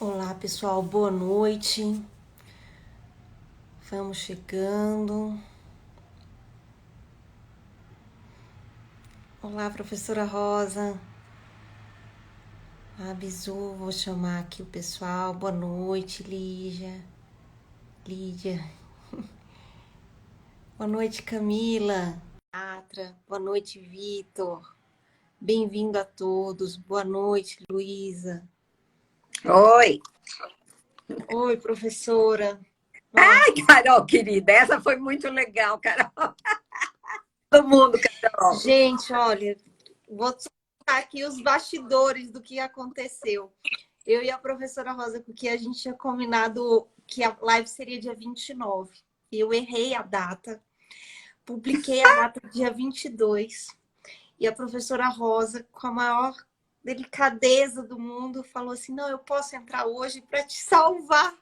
Olá, pessoal, boa noite. Vamos chegando. Olá, professora Rosa. A Bizu, vou chamar aqui o pessoal. Boa noite, Lídia. Boa noite, Camila. Atra. Boa noite, Vitor. Bem-vindo a todos. Boa noite, Luísa. Oi. Oi, professora. Ai, Carol, querida, essa foi muito legal, Carol. Todo mundo, Carol. Gente, olha, vou contar aqui os bastidores do que aconteceu. Eu e a professora Rosa, porque a gente tinha combinado que a live seria dia 29. Eu errei a data, publiquei a data dia 22. E a professora Rosa, com a maior delicadeza do mundo, falou assim, não, eu posso entrar hoje para te salvar.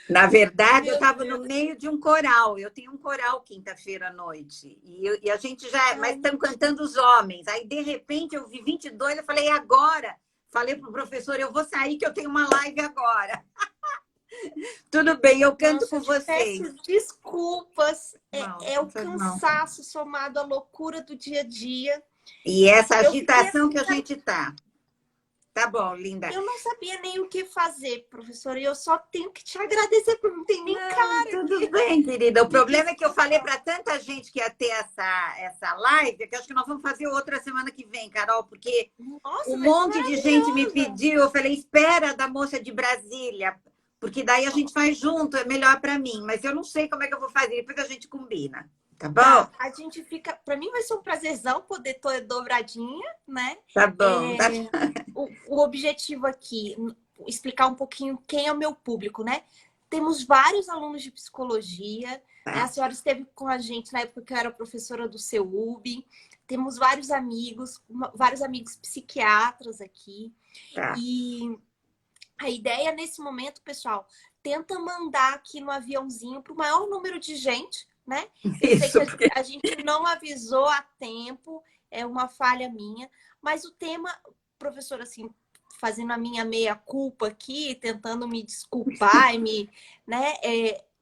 Na verdade, eu Meu estava no Deus. meio de um coral. Eu tenho um coral quinta-feira à noite. E a gente já... Mas Ai, estão cantando os homens. Aí, de repente, eu vi 22, eu falei, agora? Falei para o professor, eu vou sair que eu tenho uma live agora. Tudo bem, eu canto nossa, com eu te vocês. peço desculpas. Não, É o não faz mal. cansaço somado à loucura do dia a dia. E essa Eu fiquei agitação assim, que a gente tá. Tá bom, linda. eu não sabia nem o que fazer, professora, e eu só tenho que te agradecer, porque não tem nem Não, cara tudo aqui. bem, querida. O Me problema é que eu falei desculpa. para tanta gente que ia ter essa live, que eu acho que nós vamos fazer outra semana que vem, Carol, porque Nossa, um vai ser monte de gente me maravilhosa. pediu. Eu falei, espera da moça de Brasília, porque daí a gente faz junto, é melhor para mim. Mas eu não sei como é que eu vou fazer, depois a gente combina. Tá bom? Tá, a gente fica. Para mim vai ser um prazerzão poder ter dobradinha, né? Tá bom. Tá... É, o objetivo aqui, explicar um pouquinho quem é o meu público, né? Temos vários alunos de psicologia, né? A Tá, senhora esteve com a gente na época que eu era professora do CEUB. Temos vários amigos psiquiatras aqui. tá. E a ideia nesse momento, pessoal, tenta mandar aqui no aviãozinho para o maior número de gente, né? Eu sei que Isso, porque... a gente não avisou a tempo, é uma falha minha, mas o tema, professor, assim, fazendo a minha meia-culpa aqui, tentando me desculpar e me, né?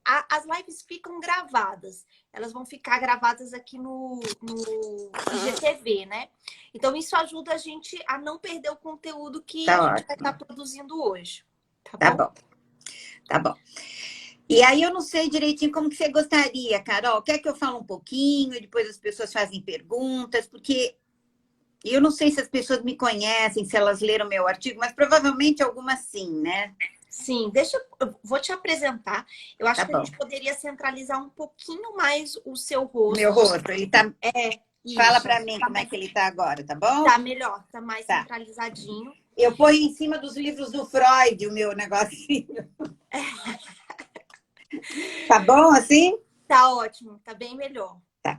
As lives ficam gravadas, elas vão ficar gravadas aqui no IGTV, né? Então, isso ajuda a gente a não perder o conteúdo que a Tá gente vai estar ótimo. produzindo hoje, tá Tá bom? bom, tá bom. E aí eu não sei direitinho como que você gostaria, Carol. Quer que eu fale um pouquinho e depois as pessoas fazem perguntas? Porque eu não sei se as pessoas me conhecem, se elas leram meu artigo, mas provavelmente algumas sim, né? Sim, eu vou te apresentar. Eu Tá acho que a bom. gente poderia centralizar um pouquinho mais o seu Meu rosto. rosto, ele tá... Fala Isso, para mim como é que ele tá agora, tá bom? tá melhor, tá mais Tá. centralizadinho. Eu ponho em cima dos livros do Freud o meu negocinho. Tá bom assim? Tá ótimo, tá bem melhor. Tá.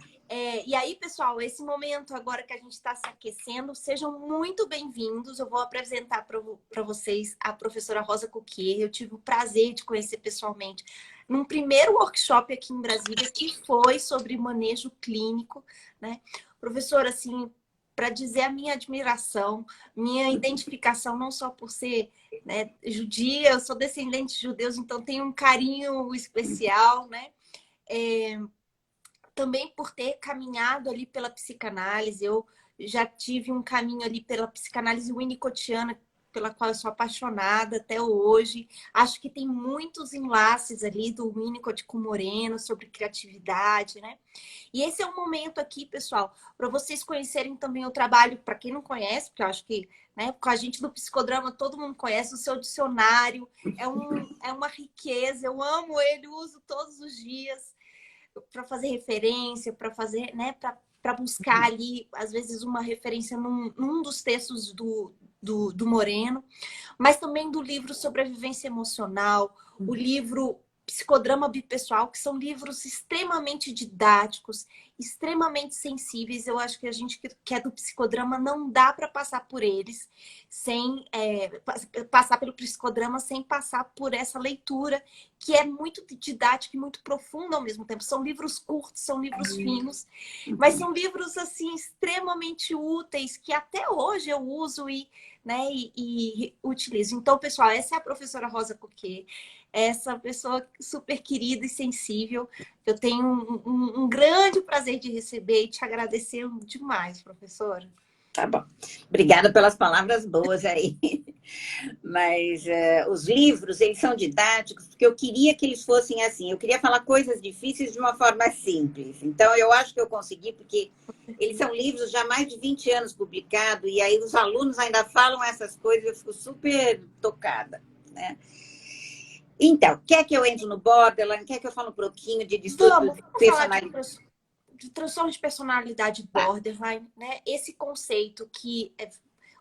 E aí, pessoal, esse momento agora que a gente está se aquecendo, sejam muito bem-vindos. Eu vou apresentar para vocês a professora Rosa Coquier. Eu tive o prazer de conhecer pessoalmente num primeiro workshop aqui em Brasília, que foi sobre manejo clínico, né? Professora, assim, para dizer a minha admiração, minha identificação, não só por ser, né, judia, eu sou descendente de judeus, então tenho um carinho especial, né? Também por ter caminhado ali pela psicanálise, eu já tive um caminho ali pela psicanálise winnicottiana, pela qual eu sou apaixonada até hoje. Acho que tem muitos enlaces ali do Winnicott com o Moreno sobre criatividade, né? E esse é um momento aqui, pessoal, para vocês conhecerem também o trabalho, para quem não conhece, porque eu acho que, né, com a gente do psicodrama todo mundo conhece o seu dicionário, é uma riqueza, eu amo ele, uso todos os dias para fazer referência, para fazer, né, para buscar ali, às vezes, uma referência num dos textos do Moreno, mas também do livro Sobrevivência Emocional, o livro Psicodrama Bipessoal, que são livros extremamente didáticos, extremamente sensíveis. Eu acho que a gente que é do psicodrama não dá para passar por eles sem passar pelo psicodrama sem passar por essa leitura que é muito didática e muito profunda ao mesmo tempo. São livros curtos, são livros finos, mas são livros assim extremamente úteis que até hoje eu uso e utilizo. Então, pessoal, essa é a professora Rosa Coquet, essa pessoa super querida e sensível. Eu tenho um grande prazer de receber e te agradecer demais, professora. Tá bom. Obrigada pelas palavras boas aí. Mas os livros, eles são didáticos, porque eu queria que eles fossem assim. Eu queria falar coisas difíceis de uma forma simples. Então, eu acho que eu consegui, porque eles são livros já há mais de 20 anos publicados, e aí os alunos ainda falam essas coisas, eu fico super tocada, né? Então, quer que eu entre no borderline? Quer que eu fale um pouquinho de distúrbio de personalidade? De transtorno de personalidade borderline, né? Esse conceito que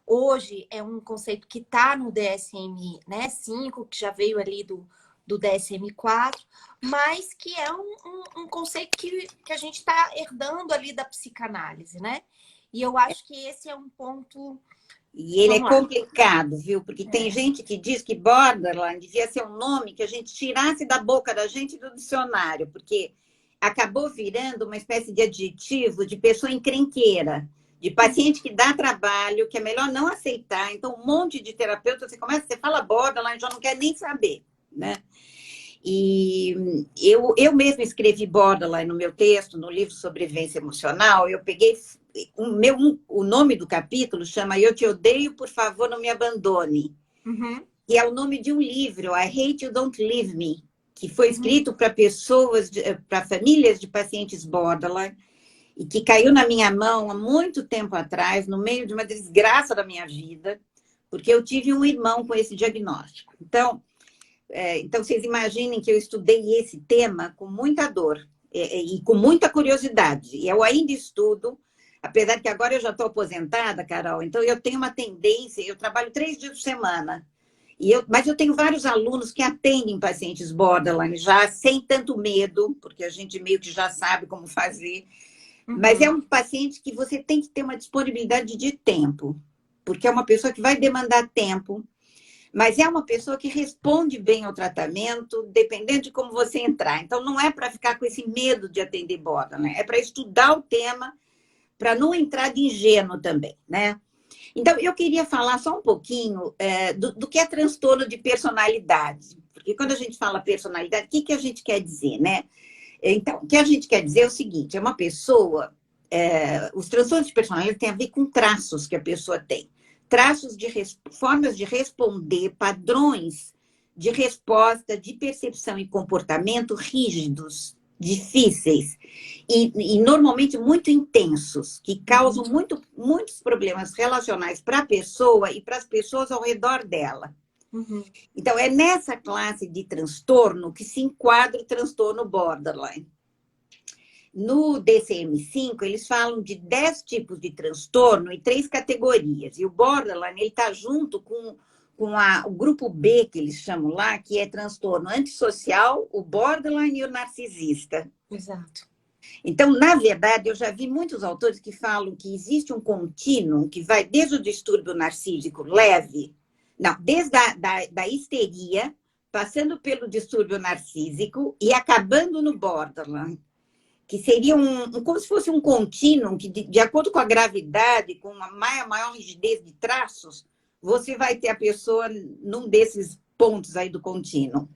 hoje é um conceito que está no DSM, né, 5, que já veio ali do DSM-4, mas que é um conceito que a gente está herdando ali da psicanálise, né? E eu acho que esse é um ponto. E ele é complicado, viu? Porque tem gente que diz que borderline devia ser um nome que a gente tirasse da boca da gente do dicionário, porque acabou virando uma espécie de adjetivo de pessoa encrenqueira, de paciente que dá trabalho, que é melhor não aceitar. Então, um monte de terapeuta, você fala borderline, já não quer nem saber, né? E eu mesma escrevi borderline no meu texto, no livro Sobrevivência Emocional. Eu peguei o nome do capítulo chama Eu Te Odeio, Por Favor, Não Me Abandone. Uhum. Que é o nome de um livro, I Hate You, Don't Leave Me, que foi escrito para pessoas, para famílias de pacientes borderline, e que caiu na minha mão há muito tempo atrás, no meio de uma desgraça da minha vida, porque eu tive um irmão com esse diagnóstico. Então, vocês imaginem que eu estudei esse tema com muita dor e com muita curiosidade. E eu ainda estudo, apesar que agora eu já estou aposentada, Carol, então eu tenho uma tendência, eu trabalho 3 dias por semana, mas eu tenho vários alunos que atendem pacientes borderline já sem tanto medo, porque a gente meio que já sabe como fazer. Mas é um paciente que você tem que ter uma disponibilidade de tempo, porque é uma pessoa que vai demandar tempo, mas é uma pessoa que responde bem ao tratamento, dependendo de como você entrar. Então, não é para ficar com esse medo de atender borderline, é para estudar o tema, para não entrar de ingênuo também, né? Então, eu queria falar só um pouquinho do que é transtorno de personalidade. Porque quando a gente fala personalidade, o que a gente quer dizer, né? Então, o que a gente quer dizer é o seguinte, é uma pessoa... os transtornos de personalidade têm a ver com traços que a pessoa tem. Traços de formas de responder, padrões de resposta, de percepção e comportamento rígidos, difíceis e normalmente muito intensos, que causam muitos problemas relacionais para a pessoa e para as pessoas ao redor dela. Então, é nessa classe de transtorno que se enquadra o transtorno borderline. No DSM-5, eles falam de 10 tipos de transtorno e 3 categorias. E o borderline está junto com o grupo B, que eles chamam lá, que é transtorno antissocial, o borderline e o narcisista. Exato. Então, na verdade, eu já vi muitos autores que falam que existe um contínuo que vai desde o distúrbio narcísico leve, desde da histeria, passando pelo distúrbio narcísico e acabando no borderline, que seria como se fosse um contínuo, que de acordo com a gravidade, com uma maior rigidez de traços, você vai ter a pessoa num desses pontos aí do contínuo.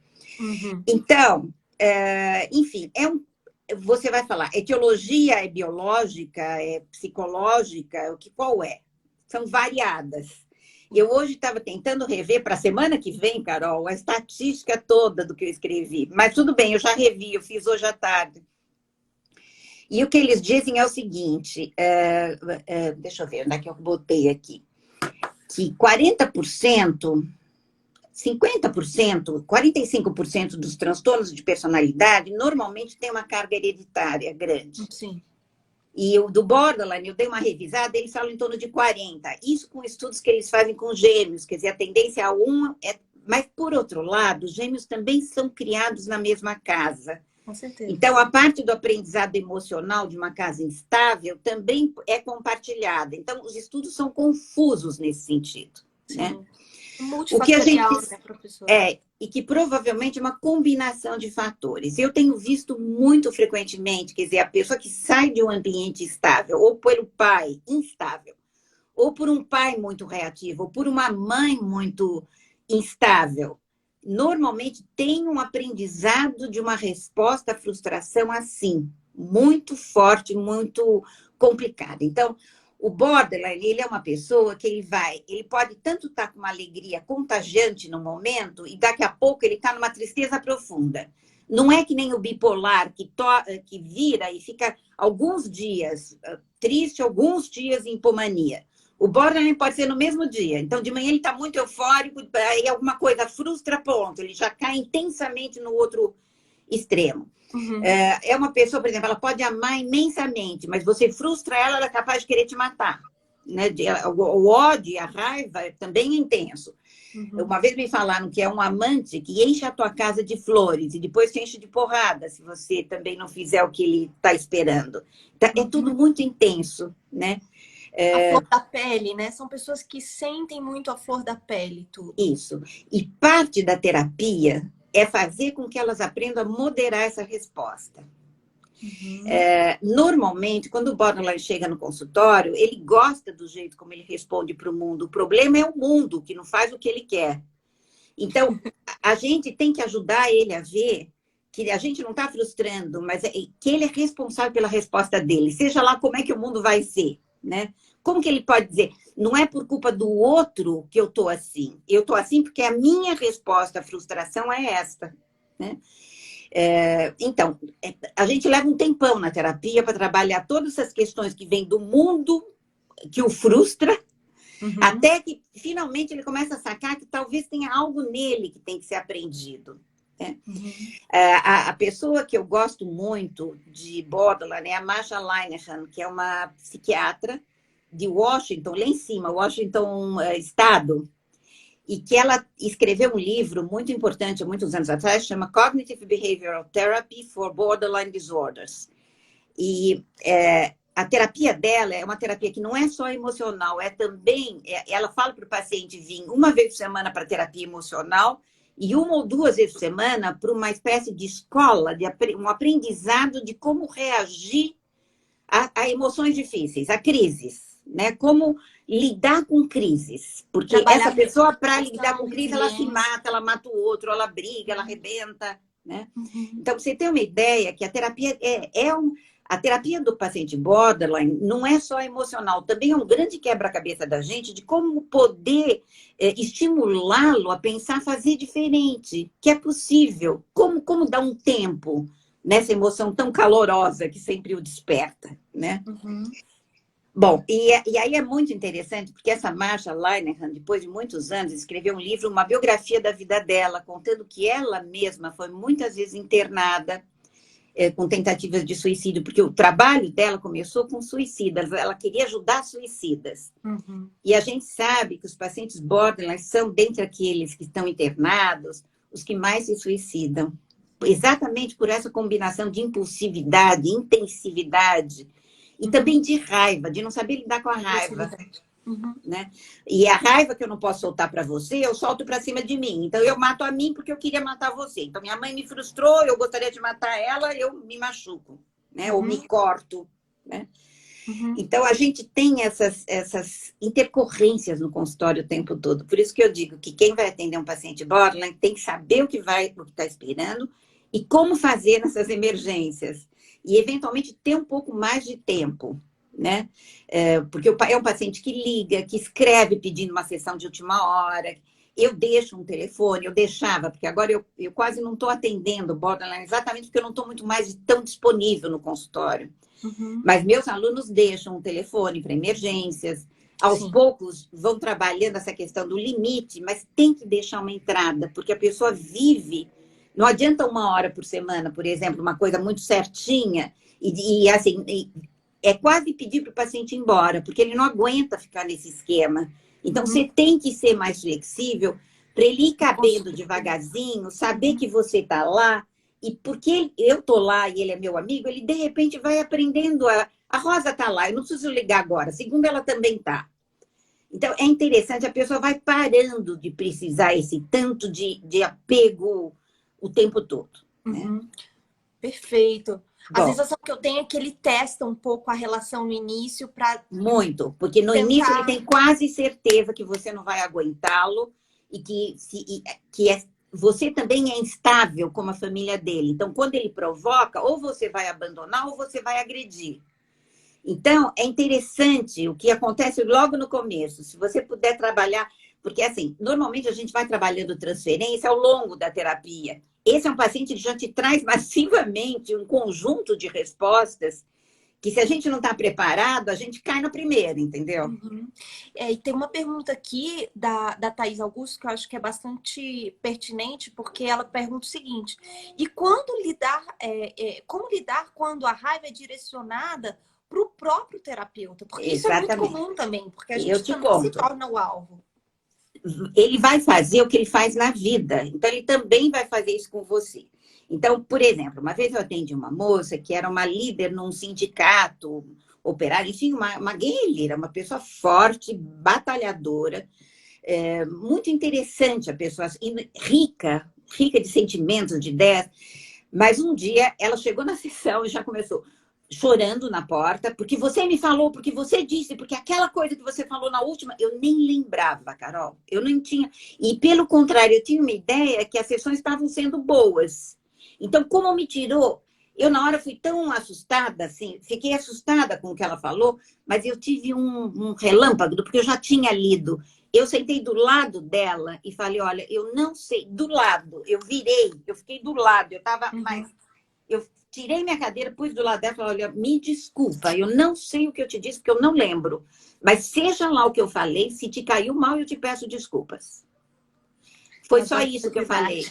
Então, enfim, você vai falar, etiologia é biológica, é psicológica, qual é? São variadas. Eu hoje estava tentando rever para a semana que vem, Carol, a estatística toda do que eu escrevi. Mas tudo bem, eu já revi, eu fiz hoje à tarde. E o que eles dizem é o seguinte, deixa eu ver, onde é que eu botei aqui, que 40%, 50%, 45% dos transtornos de personalidade normalmente tem uma carga hereditária grande. Sim. E o do borderline, eu dei uma revisada, eles falam em torno de 40%. Isso com estudos que eles fazem com gêmeos, quer dizer, a tendência a um Mas, por outro lado, os gêmeos também são criados na mesma casa. Com certeza. Então, a parte do aprendizado emocional de uma casa instável também é compartilhada. Então, os estudos são confusos nesse sentido. Né? O que a gente Multifatorial, né, professora? e que provavelmente é uma combinação de fatores. Eu tenho visto muito frequentemente, quer dizer, a pessoa que sai de um ambiente estável, ou pelo pai instável, ou por um pai muito reativo, ou por uma mãe muito instável, normalmente tem um aprendizado de uma resposta à frustração assim, muito forte, muito complicada. Então, o borderline, ele é uma pessoa que ele pode tanto estar com uma alegria contagiante no momento e daqui a pouco ele está numa tristeza profunda. Não é que nem o bipolar que vira e fica alguns dias triste, alguns dias em hipomania. O borderline pode ser no mesmo dia. Então, de manhã ele está muito eufórico, aí alguma coisa frustra, ponto. Ele já cai intensamente no outro extremo. Uhum. É uma pessoa, por exemplo, ela pode amar imensamente, mas você frustra ela, ela é capaz de querer te matar. Né? O ódio, a raiva também é intenso. Uhum. Uma vez me falaram que é um amante que enche a tua casa de flores e depois te enche de porrada se você também não fizer o que ele está esperando. Então, é tudo muito intenso, né? A flor da pele, né? São pessoas que sentem muito a flor da pele, tudo. Isso. E parte da terapia é fazer com que elas aprendam a moderar essa resposta. Uhum. Normalmente, quando o borderline chega no consultório, ele gosta do jeito como ele responde para o mundo. O problema é o mundo, que não faz o que ele quer. Então, a gente tem que ajudar ele a ver que a gente não está frustrando, mas que ele é responsável pela resposta dele. Seja lá como é que o mundo vai ser, né? Como que ele pode dizer, não é por culpa do outro que eu estou assim. Eu estou assim porque a minha resposta à frustração é esta, né? Então, a gente leva um tempão na terapia para trabalhar todas essas questões que vêm do mundo que o frustra, até que finalmente ele começa a sacar que talvez tenha algo nele que tem que ser aprendido. Né? A pessoa que eu gosto muito de borderline é a Marsha Linehan, que é uma psiquiatra de Washington, lá em cima, Washington Estado, e que ela escreveu um livro muito importante há muitos anos atrás, chama Cognitive Behavioral Therapy for Borderline Disorders. E a terapia dela é uma terapia que não é só emocional, é também, ela fala para o paciente vir uma vez por semana para terapia emocional e uma ou duas vezes por semana para uma espécie de escola, um aprendizado de como reagir a emoções difíceis, a crises. Né? Como lidar com crises. Porque essa pessoa, para lidar com crise, ela se mata, ela mata o outro, ela briga, ela arrebenta. Né? Então, pra você ter uma ideia que a terapia a terapia do paciente borderline não é só emocional, também é um grande quebra-cabeça da gente de como poder estimulá-lo a pensar, fazer diferente, que é possível. Como dar um tempo nessa emoção tão calorosa que sempre o desperta. Né? Bom, e aí é muito interessante, porque essa Marsha Linehan, depois de muitos anos, escreveu um livro, uma biografia da vida dela, contando que ela mesma foi muitas vezes internada com tentativas de suicídio, porque o trabalho dela começou com suicidas, ela queria ajudar suicidas. E a gente sabe que os pacientes borderline são, dentre aqueles que estão internados, os que mais se suicidam. Exatamente por essa combinação de impulsividade, intensividade, e também de raiva, de não saber lidar com a raiva. Né? E a raiva que eu não posso soltar para você, eu solto para cima de mim. Então, eu mato a mim porque eu queria matar você. Então, minha mãe me frustrou, eu gostaria de matar ela, eu me machuco, né? Ou me corto. Né? Então, a gente tem essas intercorrências no consultório o tempo todo. Por isso que eu digo que quem vai atender um paciente borderline tem que saber o que está esperando e como fazer nessas emergências. E, eventualmente, ter um pouco mais de tempo, né? Porque é um paciente que liga, que escreve pedindo uma sessão de última hora. Eu deixo um telefone, eu deixava, porque agora eu quase não estou atendendo borderline, exatamente porque eu não estou muito mais tão disponível no consultório. Mas meus alunos deixam um telefone para emergências. Aos poucos, vão trabalhando essa questão do limite, mas tem que deixar uma entrada, porque a pessoa vive... Não adianta 1 hora por semana, por exemplo, uma coisa muito certinha, e assim, é quase pedir para o paciente ir embora, porque ele não aguenta ficar nesse esquema. Então, você tem que ser mais flexível para ele ir cabendo devagarzinho, saber que você está lá, e porque eu estou lá e ele é meu amigo, ele de repente vai aprendendo a Rosa está lá, eu não preciso ligar agora, segundo ela também está. Então, é interessante, a pessoa vai parando de precisar esse tanto de apego o tempo todo. Né? Uhum. Perfeito. A Bom, sensação que eu tenho é que ele testa um pouco a relação no início para muito, porque no início ele tem quase certeza que você não vai aguentá-lo e você também é instável como a família dele. Então, quando ele provoca, ou você vai abandonar ou você vai agredir. Então, é interessante o que acontece logo no começo. Se você puder trabalhar, porque assim, normalmente a gente vai trabalhando transferência ao longo da terapia. Esse é um paciente que já te traz massivamente um conjunto de respostas que se a gente não está preparado, a gente cai na primeira, entendeu? Uhum. E tem uma pergunta aqui da Thaís Augusto que eu acho que é bastante pertinente, porque ela pergunta o seguinte: e quando lidar, como lidar quando a raiva é direcionada para o próprio terapeuta? Porque isso é muito comum também, porque a gente também se torna o alvo. Ele vai fazer o que ele faz na vida, então ele também vai fazer isso com você. Então, por exemplo, uma vez eu atendi uma moça que era uma líder num sindicato operário, enfim, uma guerrilheira, uma pessoa forte, batalhadora, muito interessante a pessoa, rica de sentimentos, de ideias. Mas um dia ela chegou na sessão e já começou chorando na porta, porque você me falou, porque você disse, porque aquela coisa que você falou na última, eu nem lembrava, Carol. Eu não tinha. E pelo contrário, eu tinha uma ideia que as sessões estavam sendo boas. Então, como me tirou, eu na hora fui tão assustada, assim, fiquei assustada com o que ela falou, mas eu tive um relâmpago, porque eu já tinha lido. Eu sentei do lado dela e falei, olha, eu não sei, do lado, eu virei, eu fiquei do lado, eu estava mais... Eu tirei minha cadeira, pus do lado dela e falei, olha, me desculpa, eu não sei o que eu te disse, porque eu não lembro. Mas seja lá o que eu falei, se te caiu mal, eu te peço desculpas. Foi só isso que eu falei.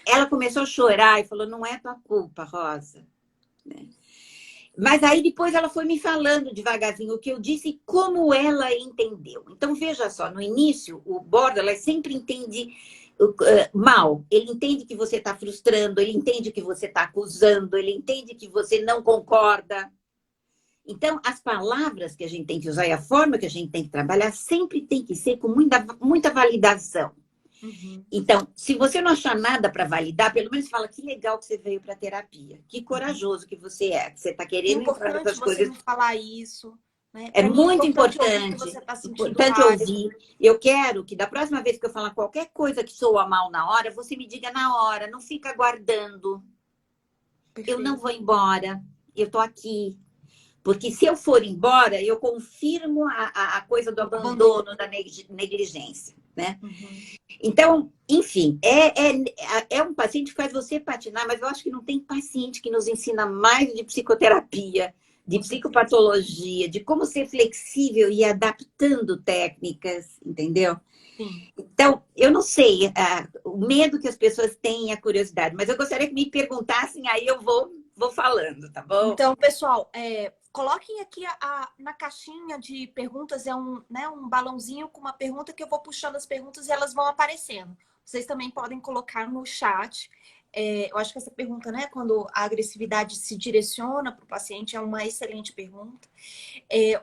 Ela começou a chorar e falou, não é tua culpa, Rosa. Mas aí depois ela foi me falando devagarzinho o que eu disse e como ela entendeu. Então, veja só, no início, o borderline sempre entende mal. Ele entende que você está frustrando, ele entende que você está acusando, ele entende que você não concorda. Então, as palavras que a gente tem que usar e a forma que a gente tem que trabalhar sempre tem que ser com muita validação. Uhum. Então, se você não achar nada para validar, pelo menos fala que legal que você veio para a terapia. Que corajoso que você é. Que você está querendo entrar nessas coisas. É importante você me falar isso. Né? É muito importante. Ouvir que você tá sentindo Importante raiva. ouvir. Eu quero que da próxima vez que eu falar qualquer coisa que soa mal na hora, você me diga na hora. Não fica aguardando. Perfeito. Eu não vou embora. Eu estou aqui. Porque se eu for embora, eu confirmo a coisa do abandono, da negligência. Né? Uhum. Então, enfim, é um paciente que faz você patinar, mas eu acho que não tem paciente que nos ensina mais de psicoterapia, de psicopatologia, de como ser flexível e adaptando técnicas, entendeu? Sim. Então, eu não sei o medo que as pessoas têm e a curiosidade, mas eu gostaria que me perguntassem, aí eu vou falando, tá bom? Então, pessoal, coloquem aqui na caixinha de perguntas, um balãozinho com uma pergunta que eu vou puxando as perguntas e elas vão aparecendo. Vocês também podem colocar no chat. Eu acho que essa pergunta, né, quando a agressividade se direciona para o paciente, é uma excelente pergunta.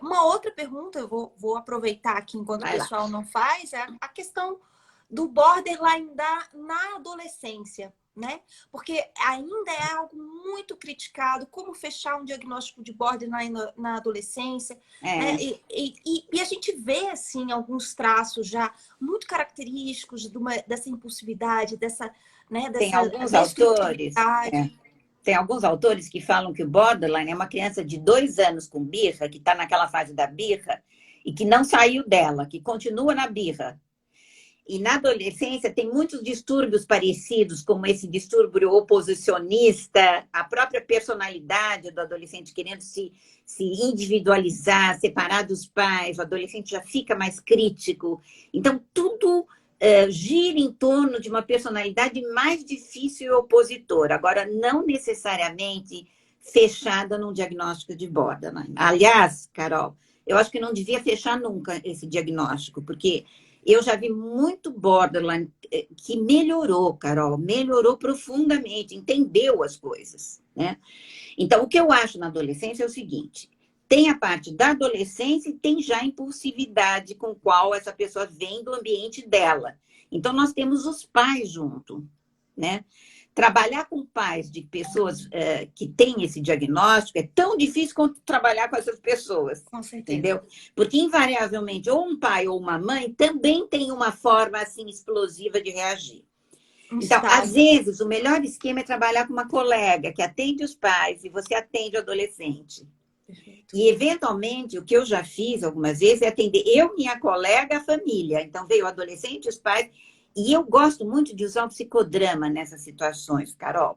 Uma outra pergunta, eu vou aproveitar aqui enquanto o pessoal não faz, é a questão do borderline na adolescência. Né? Porque ainda é algo muito criticado, como fechar um diagnóstico de borderline na adolescência. Né? E a gente vê, assim, alguns traços já muito característicos dessa impulsividade, Tem alguns autores... Tem alguns autores que falam que o borderline é uma criança de 2 anos com birra, que está naquela fase da birra, e que não saiu dela, que continua na birra. E na adolescência tem muitos distúrbios parecidos, como esse distúrbio oposicionista, a própria personalidade do adolescente querendo se individualizar, separar dos pais, o adolescente já fica mais crítico. Então, tudo gira em torno de uma personalidade mais difícil e opositora. Agora, não necessariamente fechada num diagnóstico de borderline. Aliás, Carol, eu acho que não devia fechar nunca esse diagnóstico, porque Eu já vi muito borderline que melhorou, Carol, melhorou profundamente, entendeu as coisas, né? Então, o que eu acho na adolescência é o seguinte: tem a parte da adolescência e tem já a impulsividade com qual essa pessoa vem do ambiente dela. Então, nós temos os pais junto, né? Trabalhar com pais de pessoas que têm esse diagnóstico é tão difícil quanto trabalhar com essas pessoas. Com certeza. Entendeu? Porque, invariavelmente, ou um pai ou uma mãe também tem uma forma, assim, explosiva de reagir. Então, às vezes, o melhor esquema é trabalhar com uma colega que atende os pais e você atende o adolescente. Perfeito. E, eventualmente, o que eu já fiz algumas vezes é atender eu, minha colega, a família. Então, veio o adolescente, os pais. E eu gosto muito de usar o psicodrama nessas situações, Carol.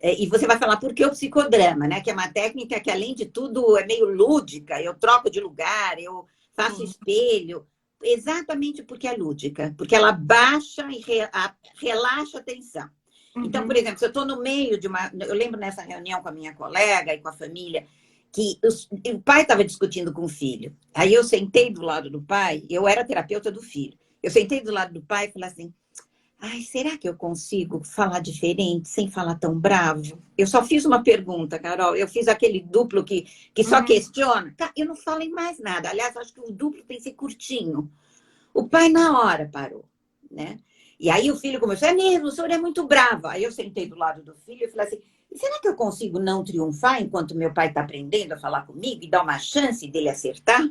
E você vai falar por que o psicodrama, né? Que é uma técnica que, além de tudo, é meio lúdica. Eu troco de lugar, eu faço espelho. Exatamente porque é lúdica. Porque ela baixa e relaxa a tensão. Então, por exemplo, se eu estou no meio de uma... Eu lembro nessa reunião com a minha colega e com a família que o pai estava discutindo com o filho. Aí eu sentei do lado do pai, eu era terapeuta do filho. Eu sentei do lado do pai e falei assim: ai, será que eu consigo falar diferente, sem falar tão bravo? Eu só fiz uma pergunta, Carol. Eu fiz aquele duplo que só questiona. Eu não falei mais nada. Aliás, acho que o duplo tem que ser curtinho. O pai, na hora, parou, né? E aí o filho começou: é mesmo, o senhor é muito bravo. Aí eu sentei do lado do filho e falei assim: será que eu consigo não triunfar enquanto meu pai está aprendendo a falar comigo e dar uma chance dele acertar?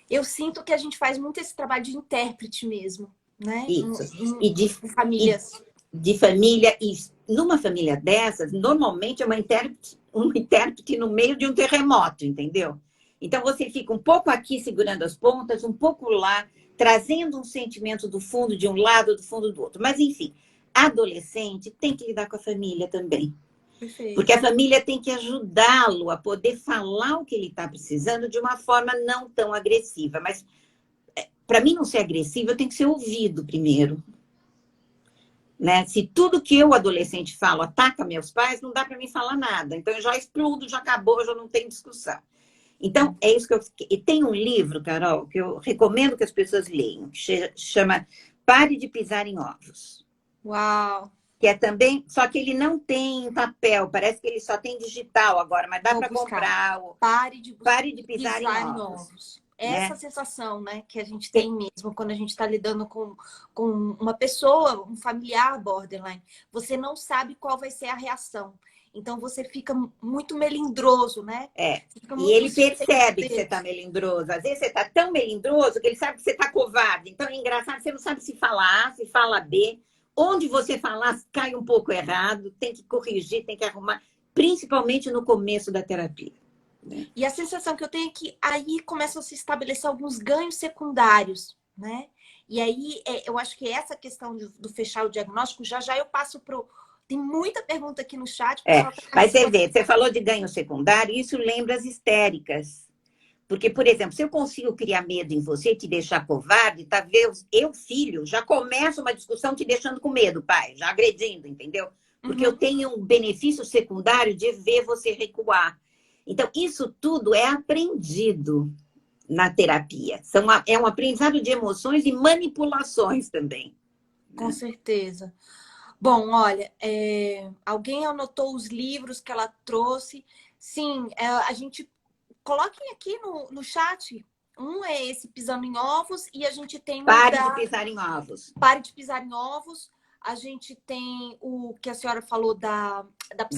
Eu sinto que a gente faz muito esse trabalho de intérprete mesmo, né? Isso. E de famílias. De família. E numa família dessas, normalmente é uma intérprete no meio de um terremoto, entendeu? Então você fica um pouco aqui segurando as pontas, um pouco lá, trazendo um sentimento do fundo de um lado, do fundo do outro. Mas, enfim, adolescente tem que lidar com a família também. Perfeito. Porque a família tem que ajudá-lo a poder falar o que ele está precisando de uma forma não tão agressiva. Mas, para mim não ser agressivo, eu tenho que ser ouvido primeiro. Né? Se tudo que eu, adolescente, falo ataca meus pais, não dá para mim falar nada. Então, eu já explodo, já acabou, já não tem discussão. Então, é isso que eu... E tem um livro, Carol, que eu recomendo que as pessoas leiam, que chama Pare de Pisar em Ovos. Uau! Que é também, só que ele não tem papel, parece que ele só tem digital agora, mas dá para comprar. Pare de pisar em ovos. Essa sensação, né, que a gente tem mesmo quando a gente está lidando com uma pessoa, um familiar borderline. Você não sabe qual vai ser a reação. Então, você fica muito melindroso, né? E ele percebe que você está melindroso. Às vezes, você está tão melindroso que ele sabe que você está covarde. Então, é engraçado, você não sabe se fala A, se fala B. Onde você falar, cai um pouco errado, tem que corrigir, tem que arrumar, principalmente no começo da terapia. E a sensação que eu tenho é que aí começam a se estabelecer alguns ganhos secundários, né? E aí, eu acho que essa questão do fechar o diagnóstico, já eu passo para o... Tem muita pergunta aqui no chat. Mas você vê, você falou de ganho secundário, isso lembra as histéricas. Porque, por exemplo, se eu consigo criar medo em você e te deixar covarde, talvez eu, filho, já começo uma discussão te deixando com medo, pai, já agredindo, entendeu? Porque eu tenho um benefício secundário de ver você recuar. Então, isso tudo é aprendido na terapia. É um aprendizado de emoções e manipulações também. Com certeza. Bom, olha, alguém anotou os livros que ela trouxe. Sim, a gente... Coloquem aqui no chat. Um é esse Pisando em Ovos e a gente tem Pare de Pisar em Ovos. Pare de Pisar em Ovos. A gente tem o que a senhora falou da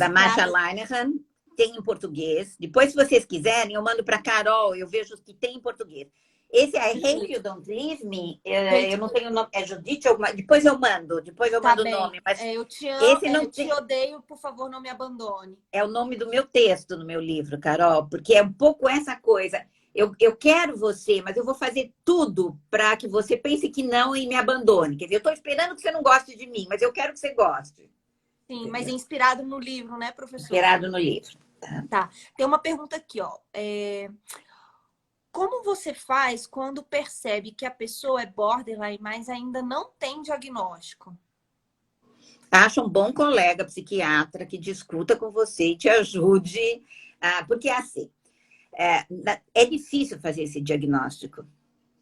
Masha Linehan, tem em português. Depois, se vocês quiserem, eu mando para Carol, eu vejo que tem em português. Esse é Hate You Don't Leave Me. Eu não tenho o nome. É Judith? Depois eu mando o nome. Mas eu te amo, te odeio, por favor, não me abandone. É o nome do meu texto no meu livro, Carol, porque é um pouco essa coisa. Eu quero você, mas eu vou fazer tudo para que você pense que não e me abandone. Quer dizer, eu estou esperando que você não goste de mim, mas eu quero que você goste. Sim, entendeu? Mas é inspirado no livro, né, professor? Inspirado no livro. Tá. Tem uma pergunta aqui, ó. Como você faz quando percebe que a pessoa é borderline, mas ainda não tem diagnóstico? Acha um bom colega psiquiatra que discuta com você e te ajude. Porque, assim, é difícil fazer esse diagnóstico.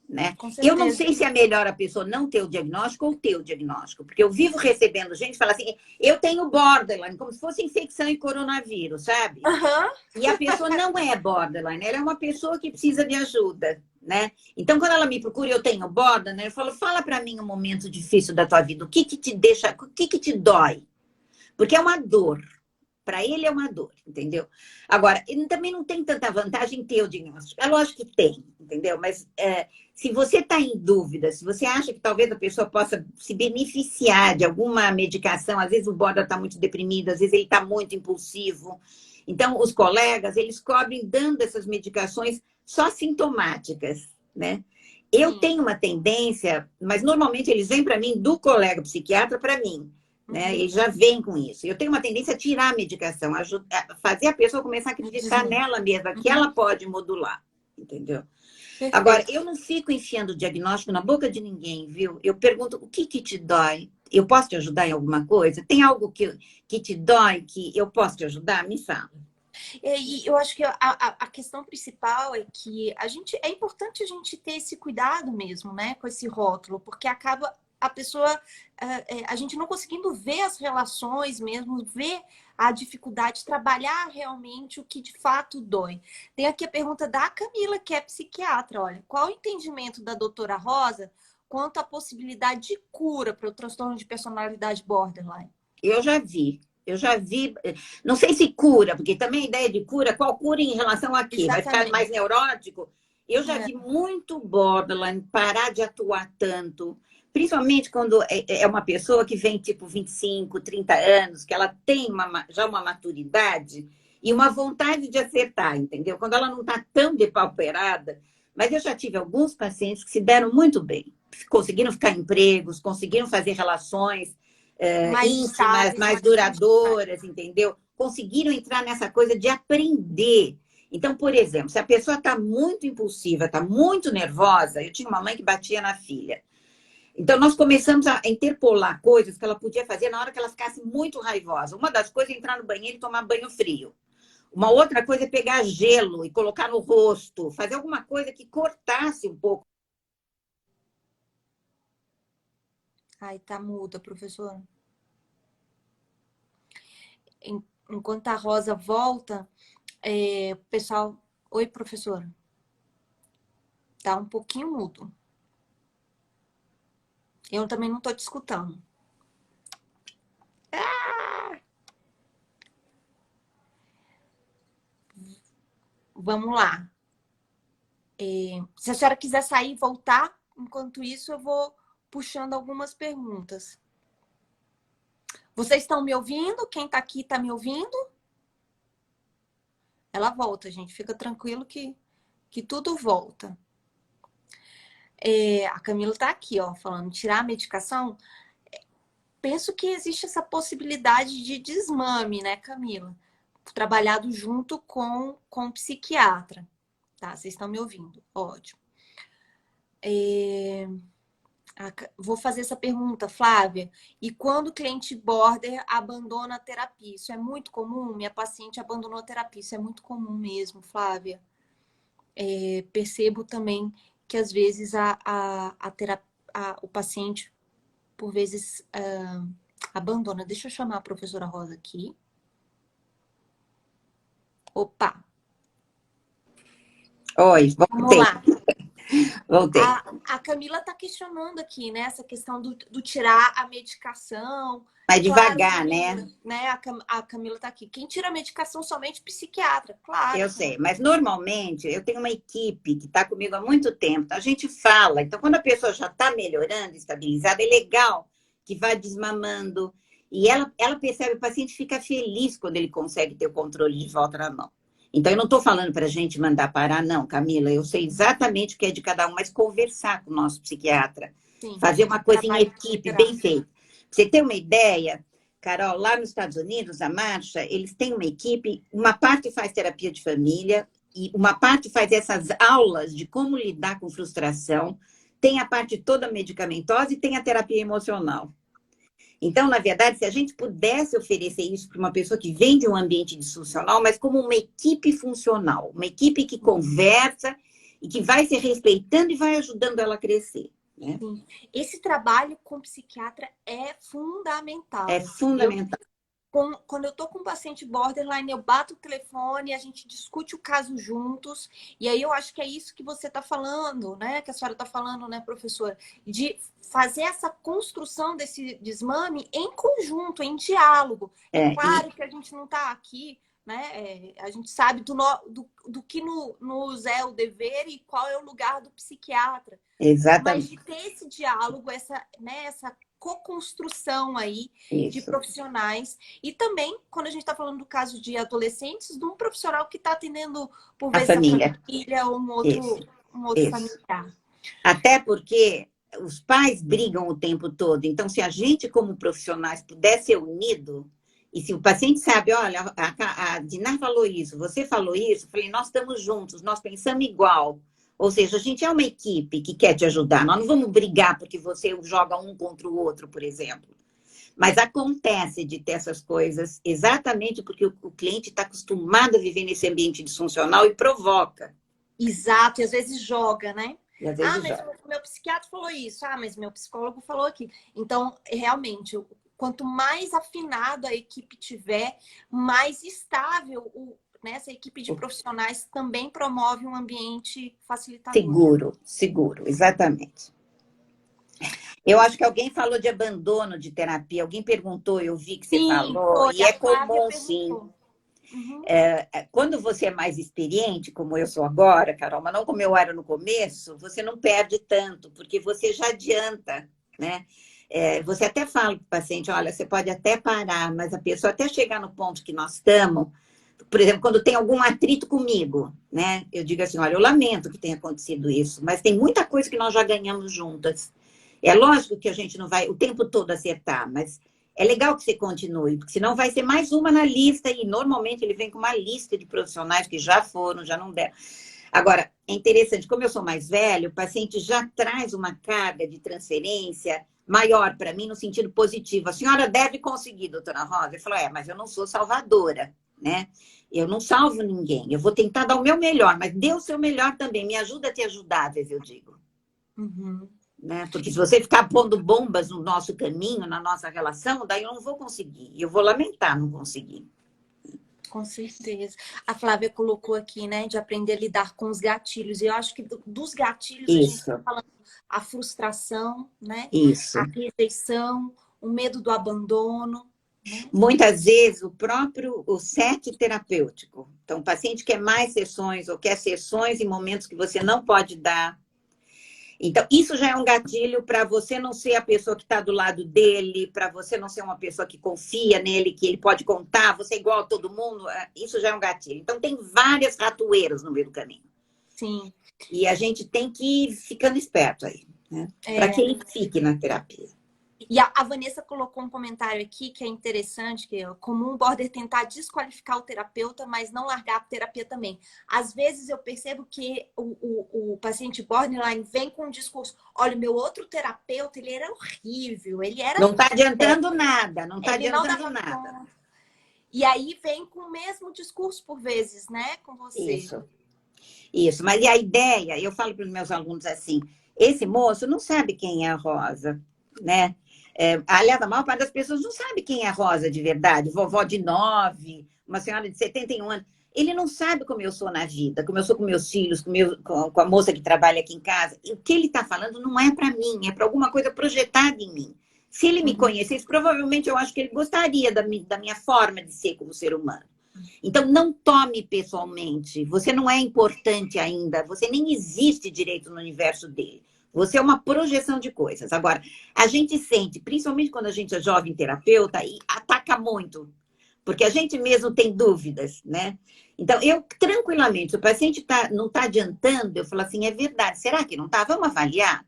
né? Com Eu não certeza. sei se é melhor a pessoa não ter o diagnóstico ou ter o diagnóstico, porque eu vivo recebendo gente que fala assim, eu tenho borderline, como se fosse infecção e coronavírus, sabe? Aham. E a pessoa não é borderline, ela é uma pessoa que precisa de ajuda, né? Então, quando ela me procura e eu tenho borderline, eu falo, fala para mim um momento difícil da tua vida, o que que te deixa, o que que te dói? Porque é uma dor. Para ele é uma dor, entendeu? Agora, ele também não tem tanta vantagem ter o diagnóstico. É lógico que tem, entendeu? Mas se você está em dúvida, se você acha que talvez a pessoa possa se beneficiar de alguma medicação, às vezes o border está muito deprimido, às vezes ele está muito impulsivo. Então, os colegas, eles cobrem dando essas medicações só sintomáticas, né? Eu Sim. tenho uma tendência, mas normalmente eles vêm para mim do colega psiquiatra para mim, né? Eles já vêm com isso. Eu tenho uma tendência a tirar a medicação, fazer a pessoa começar a acreditar nela mesma, que ela pode modular, entendeu? Perfeito. Agora, eu não fico enfiando o diagnóstico na boca de ninguém, viu? Eu pergunto, o que que te dói? Eu posso te ajudar em alguma coisa? Tem algo que te dói, que eu posso te ajudar? Me fala. E eu acho que a questão principal é que é importante a gente ter esse cuidado mesmo, né, com esse rótulo, porque acaba a pessoa, a gente não conseguindo ver as relações mesmo, ver a dificuldade, trabalhar realmente o que de fato dói. Tem aqui a pergunta da Camila, que é psiquiatra, olha, qual o entendimento da doutora Rosa quanto à possibilidade de cura para o transtorno de personalidade borderline? Eu já vi, não sei se cura, porque também a ideia de cura, qual cura em relação a quê? Vai ficar mais Exatamente. neurótico? Eu já vi muito borderline parar de atuar tanto, principalmente quando é uma pessoa que vem tipo 25, 30 anos, que ela tem já uma maturidade e uma vontade de acertar, entendeu? Quando ela não está tão depauperada. Mas eu já tive alguns pacientes que se deram muito bem, conseguiram ficar em empregos, conseguiram fazer relações Mais íntimas, estáveis, mais mais funcionais. duradouras, entendeu? Conseguiram entrar nessa coisa de aprender. Então, por exemplo, se a pessoa está muito impulsiva, está muito nervosa, eu tinha uma mãe que batia na filha. Então, nós começamos a interpolar coisas que ela podia fazer na hora que ela ficasse muito raivosa. Uma das coisas é entrar no banheiro e tomar banho frio. Uma outra coisa é pegar gelo e colocar no rosto, fazer alguma coisa que cortasse um pouco. Ai, tá muda, professora. Enquanto a Rosa volta, o pessoal... Oi, professora. Tá um pouquinho mudo. Eu também não tô te escutando. Vamos lá. Se a senhora quiser sair e voltar, enquanto isso eu vou puxando algumas perguntas. Vocês estão me ouvindo? Quem tá aqui tá me ouvindo? Ela volta, gente. Fica tranquilo que tudo volta. A Camila tá aqui, ó, falando tirar a medicação. Penso que existe essa possibilidade de desmame, né, Camila? Trabalhado junto com o psiquiatra. Tá, vocês estão me ouvindo. Ótimo. Vou fazer essa pergunta, Flávia. E quando o cliente border abandona a terapia? Isso é muito comum? Minha paciente abandonou a terapia. Isso é muito comum mesmo, Flávia. Percebo também que às vezes o paciente, por vezes, abandona. Deixa eu chamar a professora Rosa aqui. Opa! Oi, Vamos voltei. lá. Voltei. A Camila está questionando aqui, né? Essa questão do tirar a medicação. Mas Claro, devagar, Camila, né? né? A Camila está aqui. Quem tira a medicação somente psiquiatra, claro. Eu sei, mas normalmente eu tenho uma equipe que está comigo há muito tempo, então a gente fala. Então, quando a pessoa já está melhorando, estabilizada, é legal que vá desmamando. E ela percebe, o paciente fica feliz quando ele consegue ter o controle de volta na mão. Então, eu não estou falando para a gente mandar parar, não, Camila. Eu sei exatamente o que é de cada um, mas conversar com o nosso psiquiatra. Sim, Fazer uma coisa em trabalho equipe, integral. bem feita. Pra você ter uma ideia, Carol, lá nos Estados Unidos, a Marcha, eles têm uma equipe, uma parte faz terapia de família e uma parte faz essas aulas de como lidar com frustração, tem a parte toda medicamentosa e tem a terapia emocional. Então, na verdade, se a gente pudesse oferecer isso para uma pessoa que vem de um ambiente disfuncional, mas como uma equipe funcional, uma equipe que conversa e que vai se respeitando e vai ajudando ela a crescer. Né? Sim. Esse trabalho com psiquiatra é fundamental. É fundamental. Quando eu tô com um paciente borderline, eu bato o telefone, a gente discute o caso juntos, e aí eu acho que é isso que você está falando, né? Que a senhora está falando, né, professora? De fazer essa construção desse desmame em conjunto, em diálogo. É claro que a gente não está aqui, né? A gente sabe do que nos é o dever e qual é o lugar do psiquiatra. Exatamente. Mas de ter esse diálogo, essa co-construção aí de Isso. profissionais. E também, quando a gente está falando do caso de adolescentes, de um profissional que está atendendo, por vezes, a família ou um outro familiar. Até porque os pais brigam o tempo todo. Então, se a gente, como profissionais, pudesse ser unido, e se o paciente sabe, olha, a Dinar falou isso, você falou isso, eu falei, nós estamos juntos, nós pensamos igual. Ou seja, a gente é uma equipe que quer te ajudar. Nós não vamos brigar porque você joga um contra o outro, por exemplo. Mas acontece de ter essas coisas exatamente porque o cliente está acostumado a viver nesse ambiente disfuncional e provoca. Exato, e às vezes joga, né? E às vezes mas joga. meu psiquiatra falou isso. Mas meu psicólogo falou aqui. Então, realmente, quanto mais afinado a equipe tiver, mais estável essa equipe de profissionais também promove um ambiente facilitador. Seguro, exatamente. Eu acho que alguém falou de abandono de terapia. Alguém perguntou, eu vi que você falou. E é comum, sim. Uhum. Quando você é mais experiente, como eu sou agora, Carol, mas não como eu era no começo, você não perde tanto, porque você já adianta, né? Você até fala para o paciente, olha, você pode até parar, mas a pessoa até chegar no ponto que nós estamos, por exemplo, quando tem algum atrito comigo, né? Eu digo assim, olha, eu lamento que tenha acontecido isso, mas tem muita coisa que nós já ganhamos juntas. É lógico que a gente não vai o tempo todo acertar, mas é legal que você continue, porque senão vai ser mais uma na lista, e normalmente ele vem com uma lista de profissionais que já foram, já não deram. Agora, é interessante, como eu sou mais velho, o paciente já traz uma carga de transferência maior para mim no sentido positivo. A senhora deve conseguir, doutora Rosa. Eu falo, mas eu não sou salvadora, né? Eu não salvo ninguém. Eu vou tentar dar o meu melhor, mas dê o seu melhor também. Me ajuda a te ajudar, às vezes eu digo. Uhum. Né? Porque se você ficar pondo bombas no nosso caminho, na nossa relação, daí eu não vou conseguir. E eu vou lamentar não conseguir. Com certeza. A Flávia colocou aqui, né, de aprender a lidar com os gatilhos. E eu acho que dos gatilhos a gente está falando a frustração, né? Isso. A rejeição, o medo do abandono. Né? Muitas vezes o set terapêutico. Então, o paciente quer mais sessões ou quer sessões em momentos que você não pode dar. Então, isso já é um gatilho para você não ser a pessoa que está do lado dele, para você não ser uma pessoa que confia nele, que ele pode contar, você é igual a todo mundo. Isso já é um gatilho. Então, tem várias ratoeiras no meio do caminho. Sim. E a gente tem que ir ficando esperto aí, né? Para que ele fique na terapia. E a Vanessa colocou um comentário aqui que é interessante, que é comum o border tentar desqualificar o terapeuta, mas não largar a terapia também. Às vezes eu percebo que o paciente borderline vem com um discurso, olha, meu outro terapeuta, ele era horrível, ele era... Não está adiantando nada, não está adiantando nada. Conta. E aí vem com o mesmo discurso por vezes, né, com você. Isso, mas e a ideia, eu falo para os meus alunos assim, esse moço não sabe quem é a Rosa, né? Aliás, a maior parte das pessoas não sabe quem é a Rosa de verdade. Vovó de 9, uma senhora de 71 anos. Ele não sabe como eu sou na vida, como eu sou com meus filhos, com a moça que trabalha aqui em casa. E o que ele está falando não é para mim, é para alguma coisa projetada em mim. Se ele me conhecesse, provavelmente eu acho que ele gostaria da minha forma de ser como ser humano. Então, não tome pessoalmente. Você não é importante ainda. Você nem existe direito no universo dele. Você é uma projeção de coisas. Agora, a gente sente, principalmente quando a gente é jovem terapeuta, e ataca muito. Porque a gente mesmo tem dúvidas, né? Então, eu, tranquilamente, se o paciente não está adiantando, eu falo assim, é verdade. Será que não está? Vamos avaliar.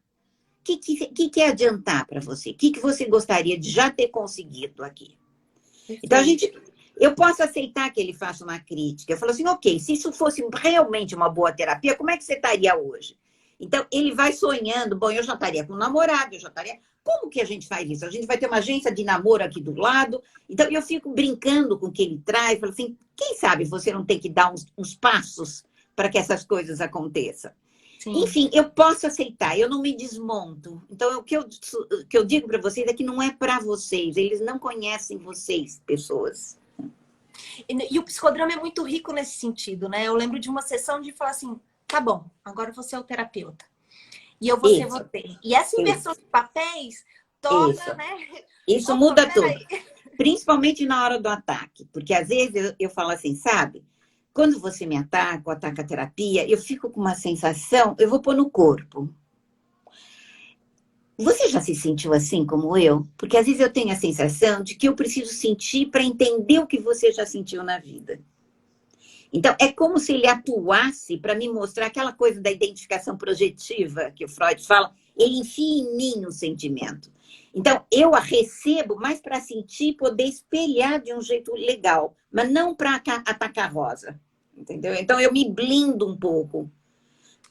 O que é adiantar para você? O que você gostaria de já ter conseguido aqui? Então, eu posso aceitar que ele faça uma crítica. Eu falo assim, ok, se isso fosse realmente uma boa terapia, como é que você estaria hoje? Então, ele vai sonhando, bom, eu já estaria com um namorado, eu já estaria... Como que a gente faz isso? A gente vai ter uma agência de namoro aqui do lado. Então, eu fico brincando com o que ele traz. Falo assim, quem sabe você não tem que dar uns passos para que essas coisas aconteçam? Sim. Enfim, eu posso aceitar, eu não me desmonto. Então, o que eu digo para vocês é que não é para vocês, eles não conhecem vocês, pessoas. E o psicodrama é muito rico nesse sentido, né? Eu lembro de uma sessão de falar assim, tá bom, agora você é o terapeuta. E eu vou ser Isso, você. E essa inversão isso, de papéis torna, isso. né? Isso Opa, muda tudo, peraí. principalmente na hora do ataque, porque às vezes eu falo assim, sabe? Quando você me ataca ou ataca a terapia, eu fico com uma sensação, eu vou pôr no corpo. Você já se sentiu assim como eu? Porque às vezes eu tenho a sensação de que eu preciso sentir para entender o que você já sentiu na vida. Então, é como se ele atuasse para me mostrar aquela coisa da identificação projetiva que o Freud fala, ele enfia em mim o sentimento. Então, eu a recebo mais para sentir, poder espelhar de um jeito legal, mas não para atacar a Rosa. Entendeu? Então, eu me blindo um pouco,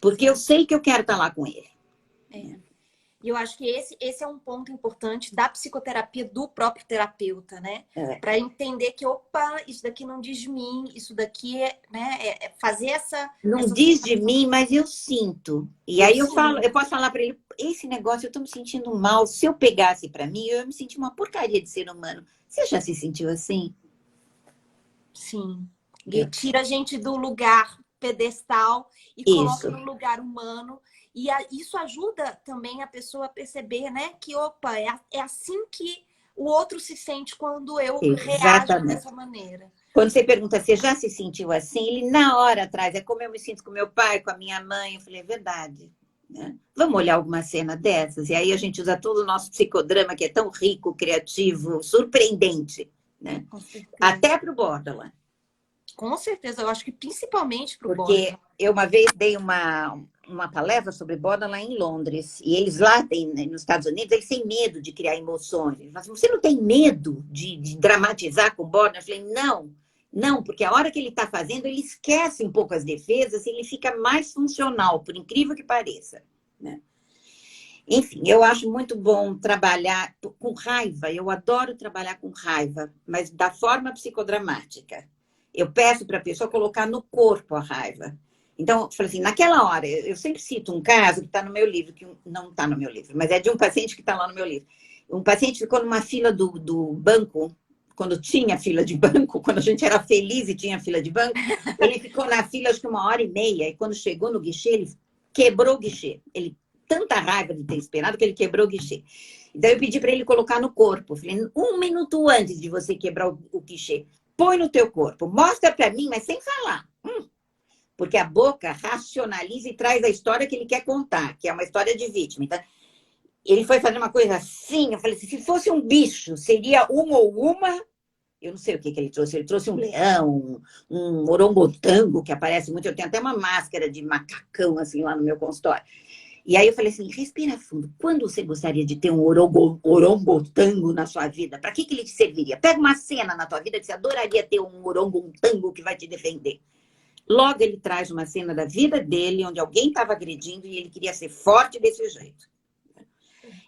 porque eu sei que eu quero estar lá com ele. É. E eu acho que esse é um ponto importante da psicoterapia do próprio terapeuta, né? É. Para entender que, opa, isso daqui não diz de mim, isso daqui é, né, é fazer Não essa diz de separação. mim, mas eu sinto. E Eu aí sim. eu posso falar para ele, esse negócio eu estou me sentindo mal. Se eu pegasse para mim, eu ia me sentir uma porcaria de ser humano. Você já se sentiu assim? Sim. E tira a gente do lugar pedestal e coloca Isso, no lugar humano. E isso ajuda também a pessoa a perceber, né? Que, opa, é assim que o outro se sente quando eu reajo exatamente. dessa maneira. Quando você pergunta, você já se sentiu assim? Ele na hora atrás, é como eu me sinto com meu pai, com a minha mãe. Eu falei, é verdade. Né? Vamos olhar alguma cena dessas? E aí a gente usa todo o nosso psicodrama, que é tão rico, criativo, surpreendente. Né? Com certeza. Até para o Borderline. Com certeza, eu acho que principalmente para o Porque borderline. eu uma vez dei uma palestra sobre borderline em Londres, e eles lá nos Estados Unidos, eles têm medo de criar emoções. Eles falam assim, você não tem medo de dramatizar com borderline? Eu falei, não, porque a hora que ele está fazendo, ele esquece um pouco as defesas e ele fica mais funcional, por incrível que pareça. Né? Enfim, eu acho muito bom trabalhar com raiva, eu adoro trabalhar com raiva, mas da forma psicodramática. Eu peço para a pessoa colocar no corpo a raiva. Então, eu falei assim, naquela hora, eu sempre cito um caso que está no meu livro, que não está no meu livro, mas é de um paciente que está lá no meu livro. Um paciente ficou numa fila do banco, quando tinha fila de banco, quando a gente era feliz e tinha fila de banco, ele ficou na fila acho que 1h30, e quando chegou no guichê, ele quebrou o guichê. Ele tanta raiva de ter esperado que ele quebrou o guichê. Então, eu pedi para ele colocar no corpo. Eu falei, 1 minuto antes de você quebrar o guichê, põe no teu corpo, mostra para mim, mas sem falar. Porque a boca racionaliza e traz a história que ele quer contar, que é uma história de vítima. Então, ele foi fazer uma coisa assim, eu falei assim, se fosse um bicho, seria um ou uma... Eu não sei o que ele trouxe. Ele trouxe um leão, um orangotango, que aparece muito. Eu tenho até uma máscara de macacão, assim, lá no meu consultório. E aí eu falei assim, respira fundo. Quando você gostaria de ter um orangotango na sua vida? Para que ele te serviria? Pega uma cena na tua vida que você adoraria ter um orangotango que vai te defender. Logo ele traz uma cena da vida dele, onde alguém estava agredindo e ele queria ser forte desse jeito.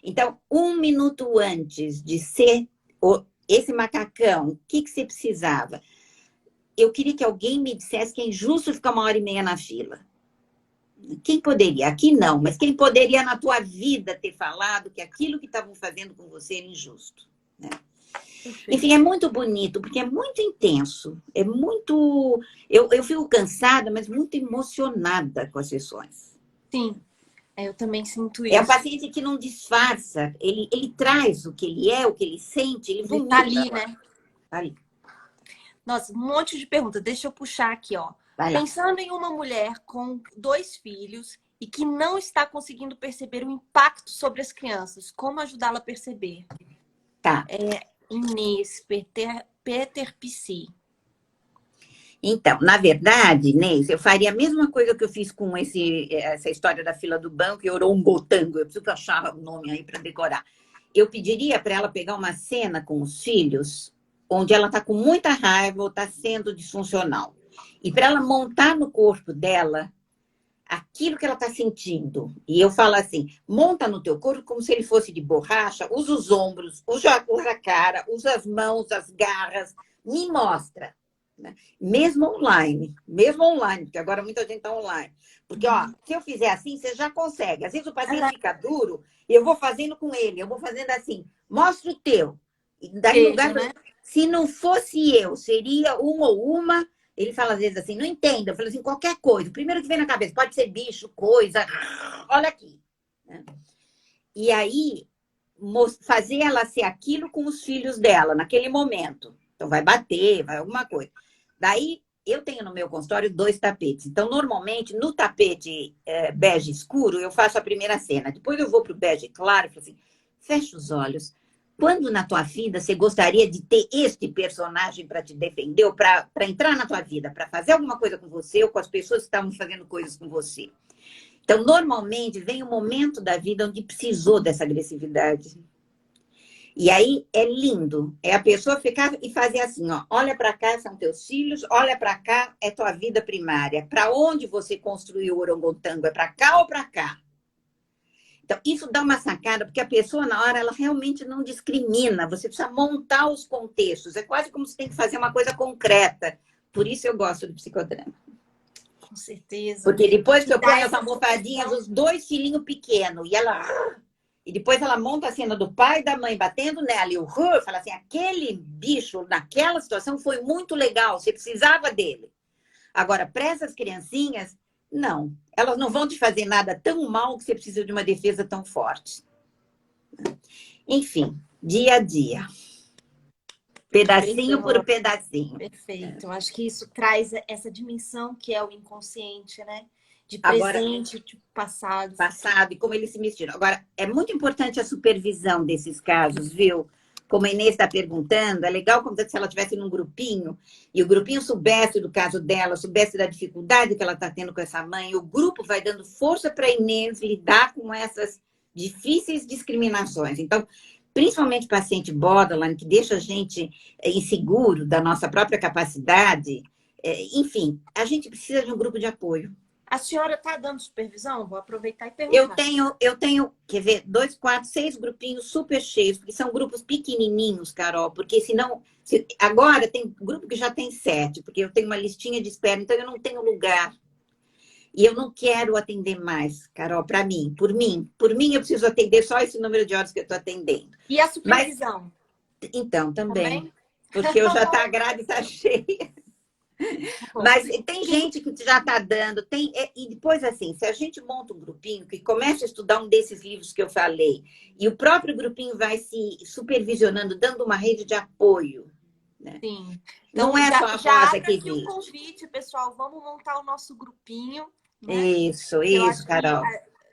Então, 1 minuto antes de ser esse macacão, o que você precisava? Eu queria que alguém me dissesse que é injusto ficar 1h30 na fila. Quem poderia? Aqui não, mas quem poderia na tua vida ter falado que aquilo que estavam fazendo com você era injusto? Né? Enfim, é muito bonito, porque é muito intenso. É muito... Eu fico cansada, mas muito emocionada com as sessões. Sim, eu também sinto É um isso. paciente que não disfarça. Ele traz o que ele é, o que ele sente, ele Ele vomita. tá ali, né? Tá ali. Nossa, um monte de perguntas. Deixa eu puxar aqui, ó. Vai lá. Pensando em uma mulher com 2 filhos e que não está conseguindo perceber o impacto sobre as crianças, como ajudá-la a perceber? Tá. Inês, Peter Psi. Então, na verdade, Inês, eu faria a mesma coisa que eu fiz com essa história da fila do banco e orangotango. Eu preciso achar o nome aí para decorar. Eu pediria para ela pegar uma cena com os filhos, onde ela está com muita raiva ou está sendo disfuncional. E para ela montar no corpo dela aquilo que ela está sentindo. E eu falo assim, monta no teu corpo como se ele fosse de borracha, usa os ombros, usa a cara, usa as mãos, as garras, me mostra. né? Mesmo online, porque agora muita gente está online. Porque, ó, se eu fizer assim, você já consegue. Às vezes o paciente fica duro, eu vou fazendo com ele, eu vou fazendo assim, mostra o teu. E daí, no lugar, Né? se não fosse eu, seria um ou uma. Ele fala às vezes assim, não entendo. Eu falo assim, qualquer coisa. O primeiro que vem na cabeça, pode ser bicho, coisa, olha aqui. E aí, fazer ela ser aquilo com os filhos dela, naquele momento. Então, vai bater, vai alguma coisa. Daí, eu tenho no meu consultório 2 tapetes. Então, normalmente, no tapete bege escuro, eu faço a primeira cena. Depois eu vou para o bege claro e falo assim, fecha os olhos. Quando na tua vida você gostaria de ter este personagem para te defender, ou para entrar na tua vida, para fazer alguma coisa com você, ou com as pessoas que estavam fazendo coisas com você? Então, normalmente, vem um momento da vida onde precisou dessa agressividade. E aí é lindo. É a pessoa ficar e fazer assim, ó. Olha para cá, são teus filhos. Olha para cá, é tua vida primária. Para onde você construiu o orangotango? É para cá ou para cá? Então, isso dá uma sacada, porque a pessoa, na hora, ela realmente não discrimina. Você precisa montar os contextos. É quase como se tem que fazer uma coisa concreta. Por isso eu gosto do psicodrama. Com certeza. Porque depois que eu ponho as essa almofadinhas, os 2 filhinhos pequenos, e depois ela monta a cena do pai e da mãe batendo nela, e o fala assim, aquele bicho naquela situação foi muito legal, você precisava dele. Agora, para essas criancinhas, não. Elas não vão te fazer nada tão mal que você precisa de uma defesa tão forte. Enfim, dia a dia. Pedacinho por pedacinho. Perfeito. Eu acho que isso traz essa dimensão que é o inconsciente, né? De Agora, presente, de passado. Passado e como eles se misturam. Agora, é muito importante a supervisão desses casos, viu? Como a Inês está perguntando, é legal como se ela estivesse num grupinho e o grupinho soubesse do caso dela, soubesse da dificuldade que ela está tendo com essa mãe, e o grupo vai dando força para a Inês lidar com essas difíceis discriminações. Então, principalmente paciente borderline, que deixa a gente inseguro da nossa própria capacidade, enfim, a gente precisa de um grupo de apoio. A senhora está dando supervisão? Vou aproveitar e perguntar. Eu tenho, quer ver, 2, 4, 6 grupinhos super cheios, porque são grupos pequenininhos, Carol, porque senão... agora tem grupo que já tem 7, porque eu tenho uma listinha de espera, então eu não tenho lugar. E eu não quero atender mais, Carol, para mim. Por mim, eu preciso atender só esse número de horas que eu estou atendendo. E a supervisão? Mas, então, também. Porque eu já tá, a grade está cheia. Mas tem gente que já está dando, e depois assim, se a gente monta um grupinho que começa a estudar um desses livros que eu falei, e o próprio grupinho vai se supervisionando, dando uma rede de apoio, né? Sim. Então, não é só a Rosa que diz. Um convite, pessoal, vamos montar o nosso grupinho. Né? Isso, Carol.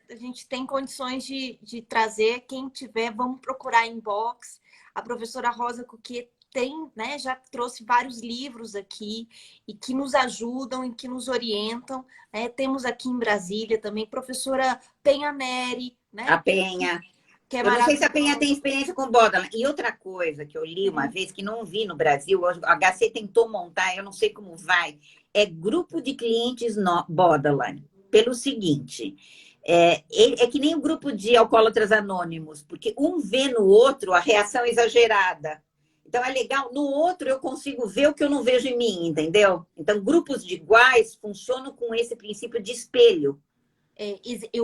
A gente tem condições de trazer, quem tiver, vamos procurar inbox. A professora Rosa Cuquier tem, né, já trouxe vários livros aqui e que nos ajudam e que nos orientam. Né? Temos aqui em Brasília também professora Penha Neri, né? A Penha. Que é eu não sei se a Penha tem experiência com borderline. E outra coisa que eu li uma vez, que não vi no Brasil, a HC tentou montar, eu não sei como vai, é grupo de clientes borderline. Pelo seguinte, é que nem o grupo de alcoólatras anônimos, porque um vê no outro a reação exagerada. Então, é legal. No outro, eu consigo ver o que eu não vejo em mim, entendeu? Então, grupos de iguais funcionam com esse princípio de espelho.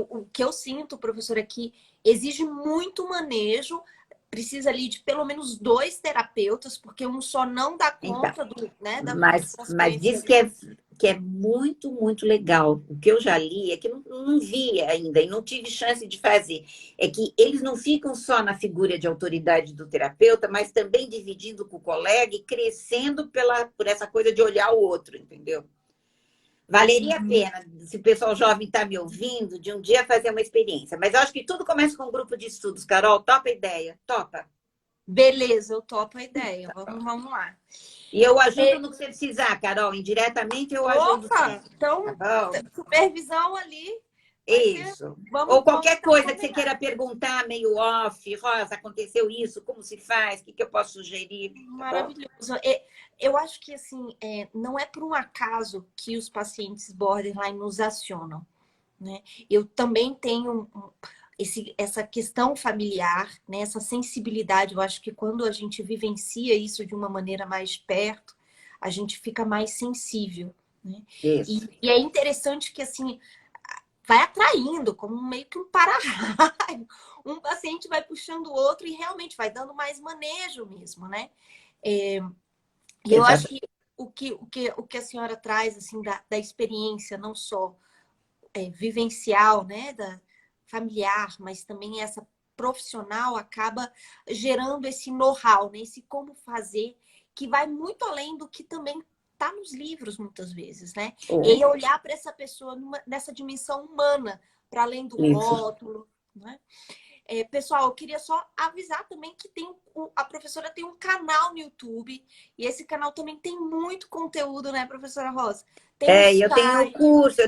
O que eu sinto, professora, é que exige muito manejo. Precisa ali de pelo menos 2 terapeutas, porque um só não dá conta então, né, mas diz que é muito, muito legal. O que eu já li é que não vi ainda e não tive chance de fazer. É que eles não ficam só na figura de autoridade do terapeuta, mas também dividindo com o colega e crescendo por essa coisa de olhar o outro, entendeu? Valeria a pena, se o pessoal jovem está me ouvindo, de um dia fazer uma experiência. Mas eu acho que tudo começa com um grupo de estudos. Carol, topa a ideia? Topa? Beleza, eu topo a ideia. Vamos lá. E eu ajudo no que você precisar, Carol. Indiretamente eu ajudo. Opa! Então, supervisão ali. Isso. Ou qualquer coisa que você queira perguntar, meio off. Rosa, aconteceu isso? Como se faz? O que eu posso sugerir? Maravilhoso. Eu acho que, assim, não é por um acaso que os pacientes borderline nos acionam. Né? Eu também tenho essa questão familiar, né? Essa sensibilidade. Eu acho que quando a gente vivencia isso de uma maneira mais perto, a gente fica mais sensível, né? Isso. E é interessante que, assim, vai atraindo, como meio que um para-raio. Um paciente vai puxando o outro e realmente vai dando mais manejo mesmo, né? E eu acho Exato. que o que a senhora traz, assim, da experiência, não só vivencial, né, da familiar, mas também essa profissional, acaba gerando esse know-how, né, esse como fazer, que vai muito além do que também está nos livros, muitas vezes, né? E olhar para essa pessoa nessa dimensão humana, para além do Isso. rótulo, né? Pessoal, eu queria só avisar também que a professora tem um canal no YouTube, e esse canal também tem muito conteúdo, né, professora Rosa? Tem um Eu site.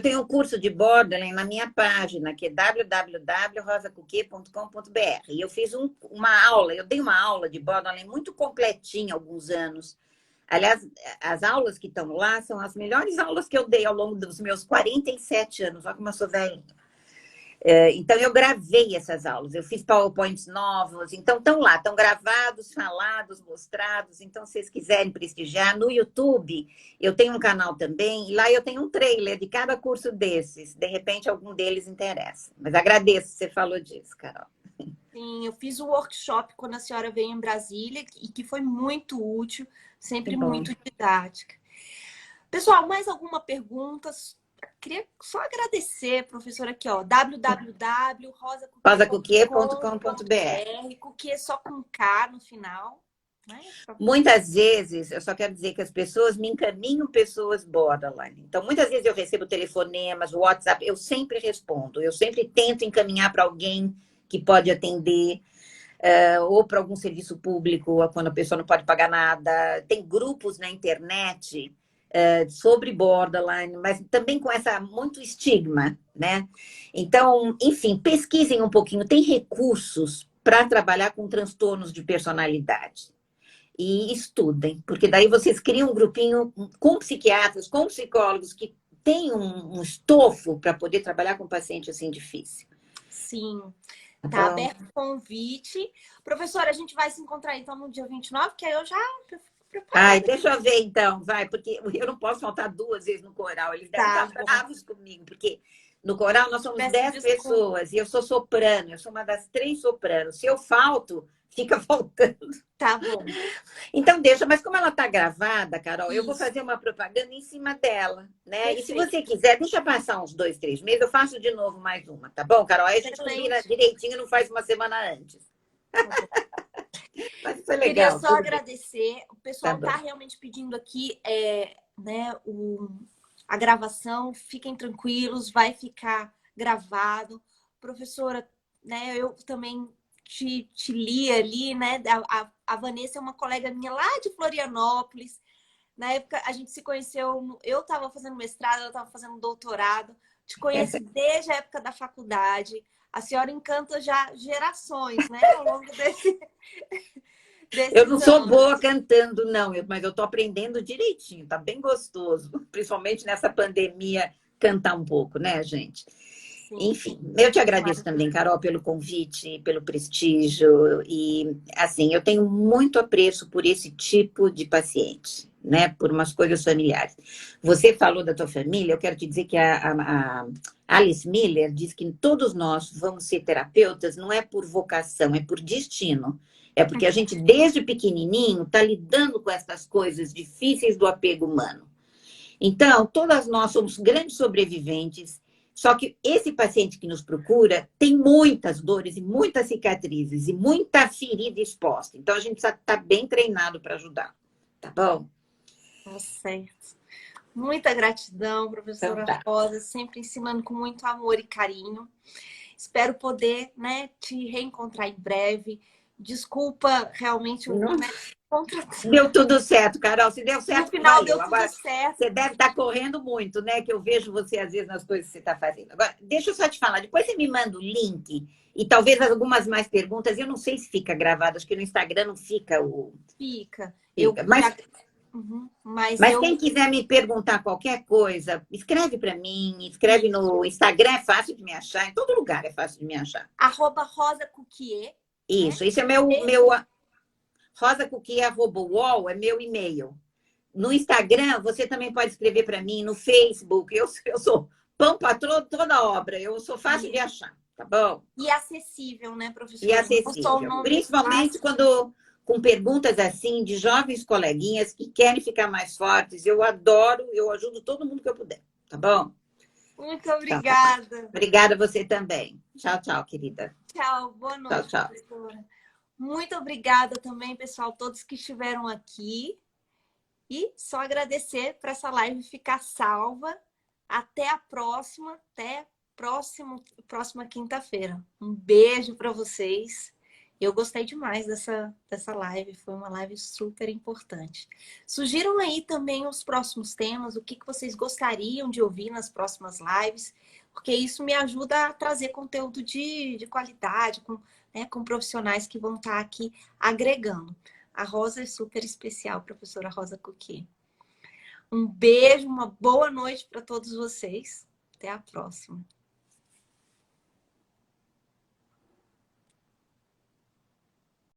tenho um curso de borderline na minha página, que é www.rosacuque.com.br. E eu fiz uma aula, eu dei uma aula de borderline muito completinha há alguns anos. Aliás, as aulas que estão lá são as melhores aulas que eu dei ao longo dos meus 47 anos. Olha como eu sou velha. Então, eu gravei essas aulas, eu fiz PowerPoints novos, então estão lá, estão gravados, falados, mostrados. Então, se vocês quiserem prestigiar, no YouTube, eu tenho um canal também, e lá eu tenho um trailer de cada curso desses. De repente, algum deles interessa. Mas agradeço que você falou disso, Carol. Sim, eu fiz o workshop quando a senhora veio em Brasília, e que foi muito útil, Que sempre bom. muito didática. Pessoal, mais alguma pergunta? Queria só agradecer, professora, aqui, ó, rosacuque.com.br. Cookie é só com K no final, né? Muitas vezes, eu só quero dizer que as pessoas me encaminham pessoas borderline. Então, muitas vezes eu recebo telefonemas, WhatsApp, eu sempre respondo. Eu sempre tento encaminhar para alguém que pode atender, ou para algum serviço público, quando a pessoa não pode pagar nada. Tem grupos na internet sobre borderline, mas também com muito estigma, né? Então, enfim, pesquisem um pouquinho. Tem recursos para trabalhar com transtornos de personalidade. E estudem, porque daí vocês criam um grupinho com psiquiatras, com psicólogos que têm um estofo para poder trabalhar com paciente assim difícil. Sim, Tá tá bom? aberto o convite. Professora, a gente vai se encontrar então no dia 29, que aí eu já fico Ai, preparada. deixa eu ver então, vai, porque eu não posso faltar 2 vezes no coral. Eles devem Tá estar bom. bravos comigo, porque no coral nós somos Peço 10 desculpa. pessoas e eu sou soprano, eu sou uma das 3 sopranos. Se eu falto, fica faltando. Tá bom. Então deixa, mas como ela está gravada, Carol, eu vou Isso, fazer uma propaganda em cima dela, né? E se perfeito. você quiser, deixa passar uns 2, 3 meses, eu faço de novo mais uma, tá bom, Carol? Aí a gente combina Excelente. direitinho, não faz uma semana antes. Tá bom. Mas foi Queria legal, só tudo bem. agradecer. O Tá pessoal bom. tá realmente pedindo aqui, né, a gravação. Fiquem tranquilos, vai ficar gravado. Professora, né, eu também te li ali, né? A Vanessa é uma colega minha lá de Florianópolis. Na época, a gente se conheceu, eu estava fazendo mestrado, ela estava fazendo doutorado. Te conheço desde a época da faculdade. A senhora encanta já gerações, né? Ao longo Eu não desses sou boa anos. cantando, não, mas eu estou aprendendo direitinho, tá bem gostoso, principalmente nessa pandemia, cantar um pouco, né, gente? Sim, Enfim, eu te agradeço também, maravilhoso. Carol, pelo convite, pelo prestígio. E, assim, eu tenho muito apreço por esse tipo de paciente, né? Por umas coisas familiares. Você falou da tua família, eu quero te dizer que a Alice Miller diz que todos nós vamos ser terapeutas, não é por vocação, é por destino. É porque a gente, desde pequenininho, está lidando com essas coisas difíceis do apego humano. Então, todas nós somos grandes sobreviventes, só que esse paciente que nos procura tem muitas dores e muitas cicatrizes e muita ferida exposta. Então, a gente precisa estar bem treinado para ajudar. Tá bom? Tá certo. Muita gratidão, Então professora tá. Rosa, sempre ensinando com muito amor e carinho. Espero poder, né, te reencontrar em breve. Desculpa realmente o, Não né, contratempo. deu tudo certo, Carol. Se deu No certo, final deu valeu. tudo Agora, certo. você deve estar correndo muito, né? Que eu vejo você, às vezes, nas coisas que você está fazendo. Agora, deixa eu só te falar. Depois você me manda o link e talvez algumas mais perguntas. Eu não sei se fica gravado. Acho que no Instagram não fica o... Fica. Eu Fica. já. Uhum. Mas Mas eu. quem quiser me perguntar qualquer coisa, escreve para mim, escreve no Instagram, é fácil de me achar, em todo lugar é fácil de me achar. @Rosa Cuquier, né? Isso é meu rosacuqui@uol, é meu e-mail. no Instagram, você também pode escrever para mim, no Facebook. Eu sou pão para toda obra, eu sou fácil de achar, tá bom? E acessível, né, E professora? Não só o acessível. nome Principalmente fácil. quando com perguntas assim de jovens coleguinhas que querem ficar mais fortes. Eu adoro, eu ajudo todo mundo que eu puder, tá bom? Muito Tá. obrigada. Obrigada a você também. Tchau, tchau, querida. Tchau, boa Tchau, noite, tchau. professora. Muito obrigada também, pessoal, todos que estiveram aqui. E só agradecer para essa live ficar salva. Até a próxima, até próxima quinta-feira. Um beijo para vocês. Eu gostei demais dessa live, foi uma live super importante. Sugiram aí também os próximos temas, o que vocês gostariam de ouvir nas próximas lives, porque isso me ajuda a trazer conteúdo de qualidade, com profissionais que vão estar aqui agregando. A Rosa é super especial, professora Rosa Coquet. Um beijo, uma boa noite para todos vocês. Até a próxima.